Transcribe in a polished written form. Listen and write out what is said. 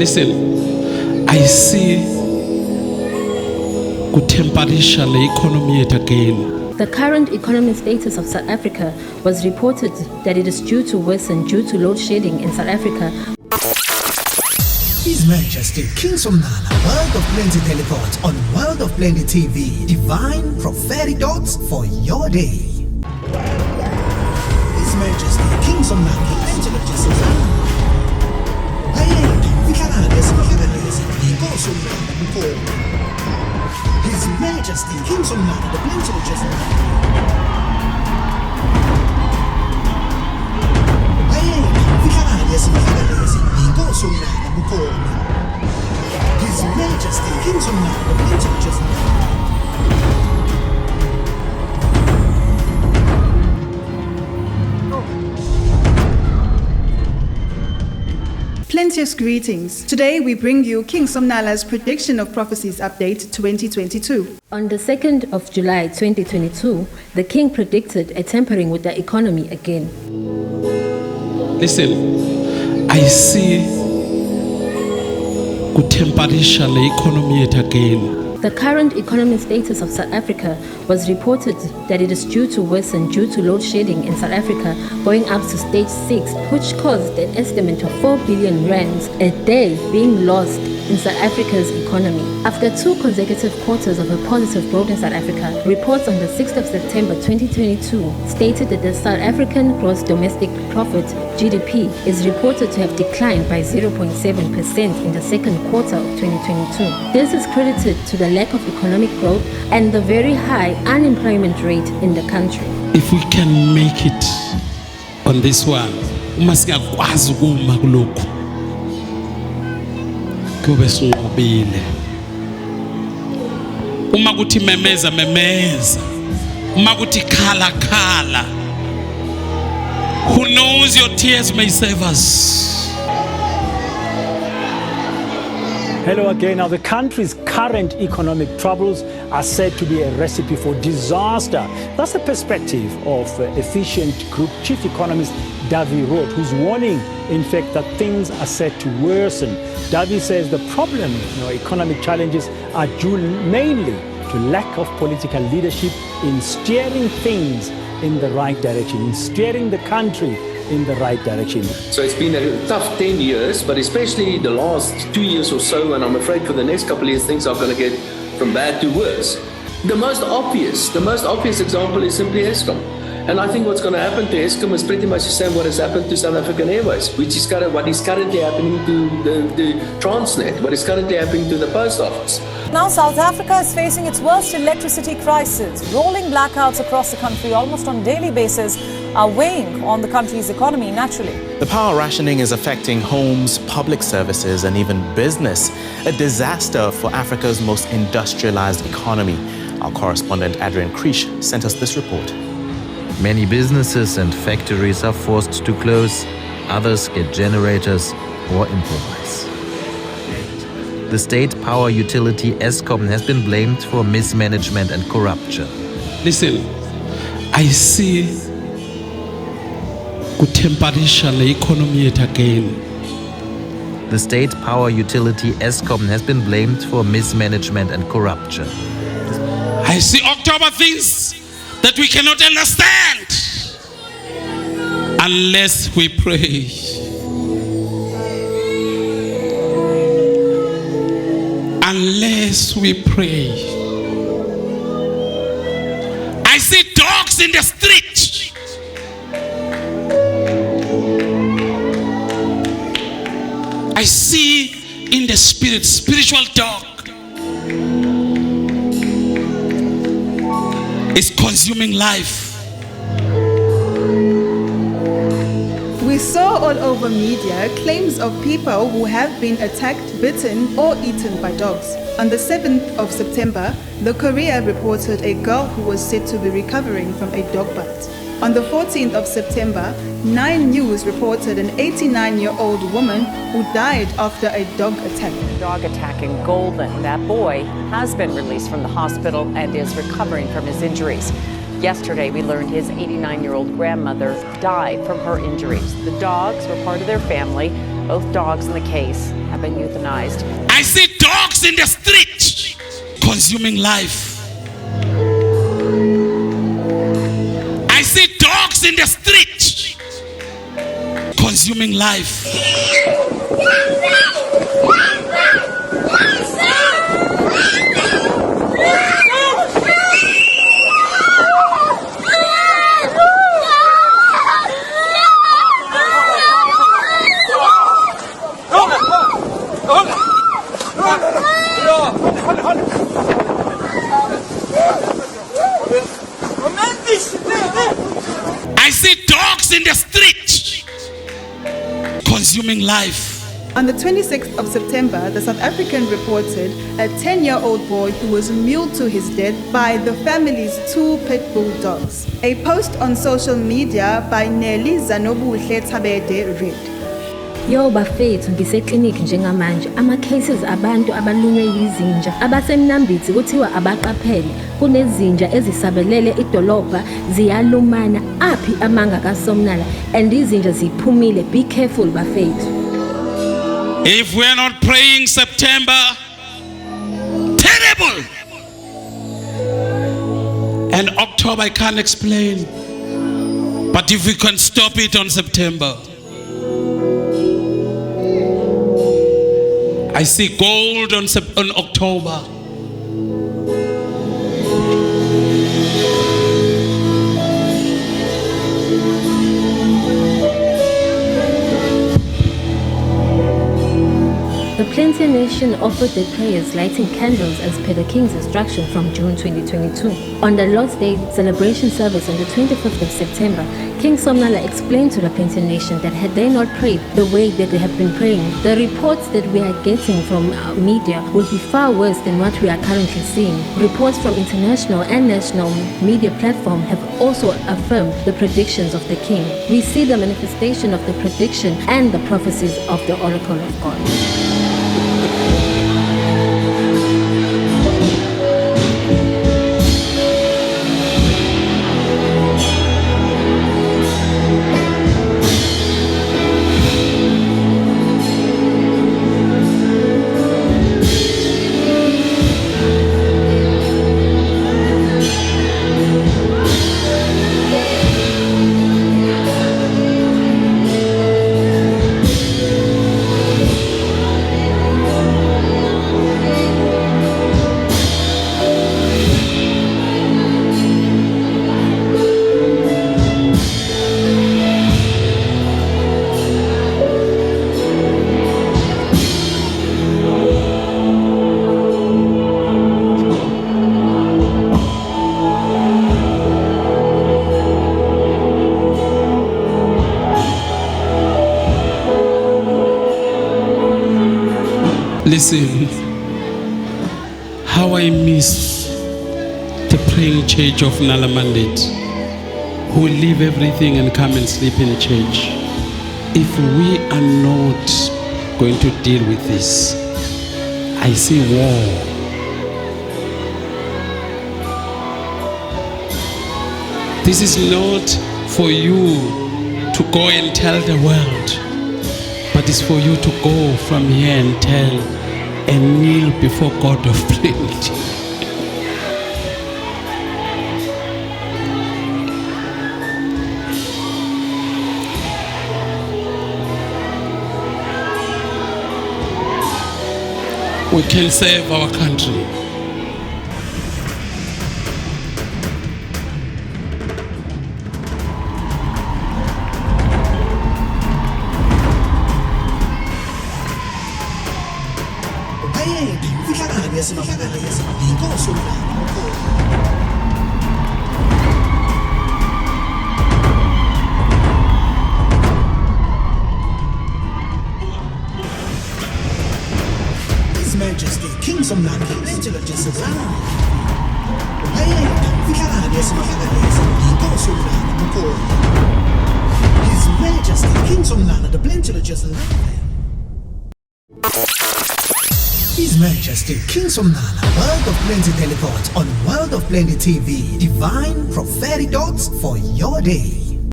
Listen, I see kutemperisha le economy yethu again. The current economic status of South Africa was reported that it is due to worsen due to load shedding in South Africa. His Majesty King Somnala, World of Plenty teleport on World of Plenty TV. Divine prophetic thoughts for your day. His Majesty King Somnala, Plentiologist. His Majesty King Somnala, the Plentiologist. His Majesty King Somnala, the Plentiologist. Plenteous greetings. Today we bring you King Somnala's Prediction of Prophecies Update 2022. On the 2nd of July 2022, the king predicted a tampering with the economy again. Listen, I see kutemperisha le economy yethu again. The current economic status of South Africa was reported that it is due to worsen due to load shedding in South Africa, going up to stage 6, which caused an estimate of 4 billion rands a day being lost in South Africa's economy. After 2 consecutive quarters of a positive growth in South Africa, reports on the 6th of September 2022 stated that the South African gross domestic profit (GDP) is reported to have declined by 0.7% in the second quarter of 2022. This is credited to the lack of economic growth and the very high unemployment rate in the country. If we can make it on this one, uma singakwazi ukuma kulokhu kube sinqobile. Uma kuthi memeza memeza, uma kuthi khala khala. Who knows your tears may save us. Hello again. Now, the country's current economic troubles are said to be a recipe for disaster. That's the perspective of Efficient Group Chief Economist Davi Roth, who's warning, in fact, that things are set to worsen. Davi says the problem, economic challenges are due mainly to lack of political leadership in steering things in the right direction, in steering the country in the right direction. So it's been a tough 10 years, but especially the last 2 years or so, and I'm afraid for the next couple of years, things are going to get from bad to worse. The most obvious example is simply Eskom. And I think what's going to happen to Eskom is pretty much the same what has happened to South African Airways, which is what is currently happening to the Transnet, what is currently happening to the post office. Now South Africa is facing its worst electricity crisis. Rolling blackouts across the country almost on a daily basis are weighing on the country's economy naturally. The power rationing is affecting homes, public services, and even business. A disaster for Africa's most industrialized economy. Our correspondent Adrian Krish sent us this report. Many businesses and factories are forced to close. Others get generators or improvise. The state power utility Eskom has been blamed for mismanagement and corruption. Listen, I see kutemperisha le economy yethu again. The state power utility Eskom has been blamed for mismanagement and corruption. I see October things that we cannot understand unless we pray. Unless we pray. I see dogs in the street. I see in the spirit, spiritual dog is consuming life. We saw all over media claims of people who have been attacked, bitten or eaten by dogs. On the 7th of September, the Courier reported a girl who was said to be recovering from a dog bite. On the 14th of September, 9 News reported an 89-year-old woman who died after a dog attack. Dog attack in Golden. That boy has been released from the hospital and is recovering from his injuries. Yesterday, we learned his 89-year-old grandmother died from her injuries. The dogs were part of their family, Both dogs in the case have been euthanized. I see dogs in the street consuming life. I see dogs in the street consuming life. I see dogs in the street consuming life. On the 26th of September, the South African reported a 10-year-old boy who was mauled to his death by the family's 2 pit bull dogs. A post on social media by Nelly Zanobuhle Tabede read, Yo bafethu ngiseklinikhi njengamanje ama-cases abantu abalunywe yizinja abasemnambithi kuthiwa abaqaphele kunezinja ezisabelele idolobha ziyalumana aphi amanga kaSomnala and izinja ziphumile. Be careful bafethu. If we are not praying September, terrible. And October I can't explain. But if we can stop it on September, I see gold on October. The Plentiologist Nation offered their prayers lighting candles as per the King's instruction from June 2022. On the Lord's Day celebration service on the 25th of September, King Somnala explained to the Plentiologist Nation that had they not prayed the way that they have been praying, the reports that we are getting from media would be far worse than what we are currently seeing. Reports from international and national media platforms have also affirmed the predictions of the King. We see the manifestation of the prediction and the prophecies of the oracle of God. Listen, how I miss the praying church of Nala Mandate, who leave everything and come and sleep in church. If we are not going to deal with this, I see war. This is not for you to go and tell the world, but it's for you to go from here and tell and kneel before God of plenty. We can save our country. His Majesty, King Somnala, Plentiologist live. His Majesty, King Somnala, the Plentiologist live. His Majesty, King Somnala, World of Plenty teleport on World of Plenty TV. Divine prophetic thoughts for your day.